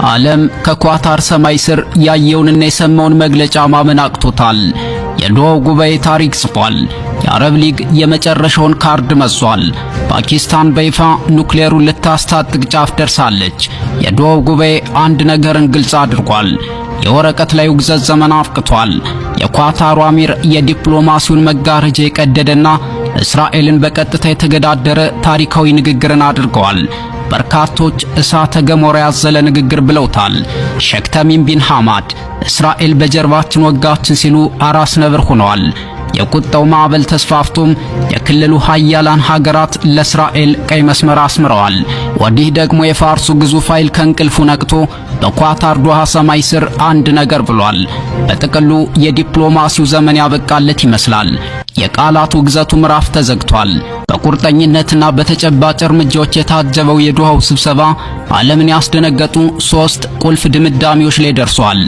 ዓለም ከኳታር ሰማይ ስር ያየውንና የሰማውን መግለጫ ማመን አቅቶታል። የዶሃው ጉባኤ ታሪክ ጽፏል። የአረብ ሊግ የመጨረሻውን ካርድ መዟል። ፓኪስታን በይፋ ኑክሌሩን ልታስታጥቅ ጫፍ ደርሳለች። የዶሃው ጉባኤ አንድ ነገርን ግልጽ አድርጓል። የወረቀት ላይ ውግዘት ዘመን አብቅቷል። የኳታሩ አሚር የዲፕሎማሲውን መጋረጃ የቀደደና እስራኤልን በቀጥታ የተገዳደረ ታሪካዊ ንግግርን አድርገዋል። በርካቶች እሳተ ገሞራ ያዘለ ንግግር ብለውታል። ሼክ ተሚም ቢን ሐማድ እስራኤል በጀርባችን ወጋችን ሲሉ አራስ ነብር ሆነዋል። የቁጣው ማዕበል ተስፋፍቶም የክልሉ ሀያላን ሀገራት ለእስራኤል ቀይ መስመር አስምረዋል። ወዲህ ደግሞ የፋርሱ ግዙፍ ኃይል ከእንቅልፉ ነቅቶ በኳታር ዶሃ ሰማይ ስር አንድ ነገር ብሏል። በጥቅሉ የዲፕሎማሲው ዘመን ያበቃለት ይመስላል። የቃላት ውግዘቱ ምዕራፍ ተዘግቷል። በቁርጠኝነትና በተጨባጭ እርምጃዎች የታጀበው የዶሃው ስብሰባ ዓለምን ያስደነገጡ 3 ቁልፍ ድምዳሜዎች ላይ ደርሷል።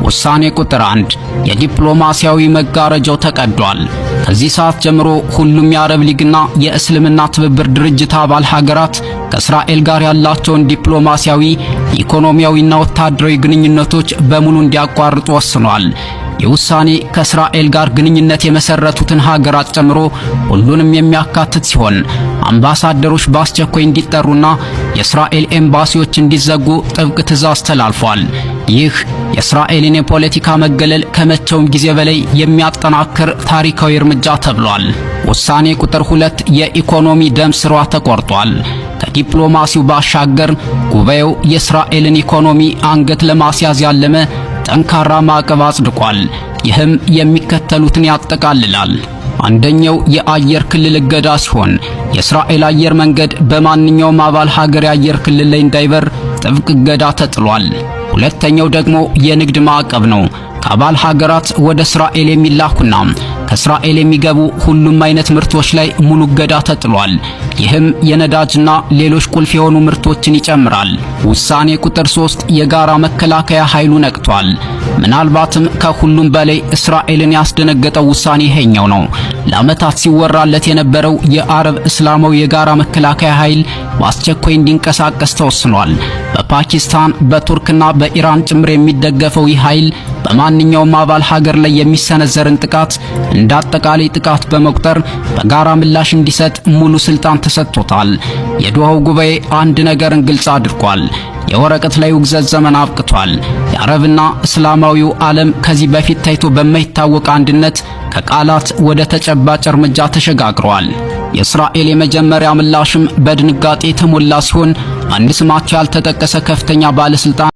ውሳኔ ቁጥር 1 የዲፕሎማሲያዊ መጋረጃው ተቀዷል። ከዚህ ሰዓት ጀምሮ ሁሉም የአረብ ሊግና የእስልምና ትብብር ድርጅት አባል ሀገራት ከእስራኤል ጋር ያላቸውን ዲፕሎማሲያዊ፣ ኢኮኖሚያዊና ወታደራዊ ግንኙነቶች በሙሉ እንዲያቋርጡ ወስኗል። የውሳኔ ከእስራኤል ጋር ግንኙነት የመሰረቱትን ሀገራት ጨምሮ ሁሉንም የሚያካትት ሲሆን አምባሳደሮች በአስቸኳይ እንዲጠሩና የእስራኤል ኤምባሲዎች እንዲዘጉ ጥብቅ ትዕዛዝ ተላልፏል። ይህ የእስራኤልን የፖለቲካ መገለል ከመቼውም ጊዜ በላይ የሚያጠናክር ታሪካዊ እርምጃ ተብሏል። ውሳኔ ቁጥር 2 የኢኮኖሚ ደም ስሯ ተቆርጧል። ከዲፕሎማሲው ባሻገር ጉባኤው የእስራኤልን ኢኮኖሚ አንገት ለማስያዝ ያለመ ጠንካራ ማዕቀብ አጽድቋል። ይህም የሚከተሉትን ያጠቃልላል። አንደኛው የአየር ክልል እገዳ ሲሆን የእስራኤል አየር መንገድ በማንኛውም አባል ሀገር የአየር ክልል ላይ እንዳይበር ጥብቅ እገዳ ተጥሏል። ሁለተኛው ደግሞ የንግድ ማዕቀብ ነው። ከአባል ሀገራት ወደ እስራኤል የሚላኩና ከእስራኤል የሚገቡ ሁሉም አይነት ምርቶች ላይ ሙሉ እገዳ ተጥሏል። ይህም የነዳጅና ሌሎች ቁልፍ የሆኑ ምርቶችን ይጨምራል። ውሳኔ ቁጥር 3 የጋራ መከላከያ ኃይሉ ነቅቷል። ምናልባትም ከሁሉም በላይ እስራኤልን ያስደነገጠው ውሳኔ ይሄኛው ነው። ለዓመታት ሲወራለት የነበረው የአረብ እስላማዊ የጋራ መከላከያ ኃይል በአስቸኳይ እንዲንቀሳቀስ ተወስኗል። በፓኪስታን በቱርክና በኢራን ጭምር የሚደገፈው ይህ ኃይል በማንኛውም አባል ሀገር ላይ የሚሰነዘርን ጥቃት እንደ አጠቃላይ ጥቃት በመቁጠር በጋራ ምላሽ እንዲሰጥ ሙሉ ስልጣን ተሰጥቶታል። የዶሃው ጉባኤ አንድ ነገርን ግልጽ አድርጓል። የወረቀት ላይ ውግዘት ዘመን አብቅቷል። የአረብና እስላማዊው ዓለም ከዚህ በፊት ታይቶ በማይታወቅ አንድነት ከቃላት ወደ ተጨባጭ እርምጃ ተሸጋግረዋል። የእስራኤል የመጀመሪያ ምላሽም በድንጋጤ የተሞላ ሲሆን አንድ ስማቸው ያልተጠቀሰ ከፍተኛ ባለስልጣን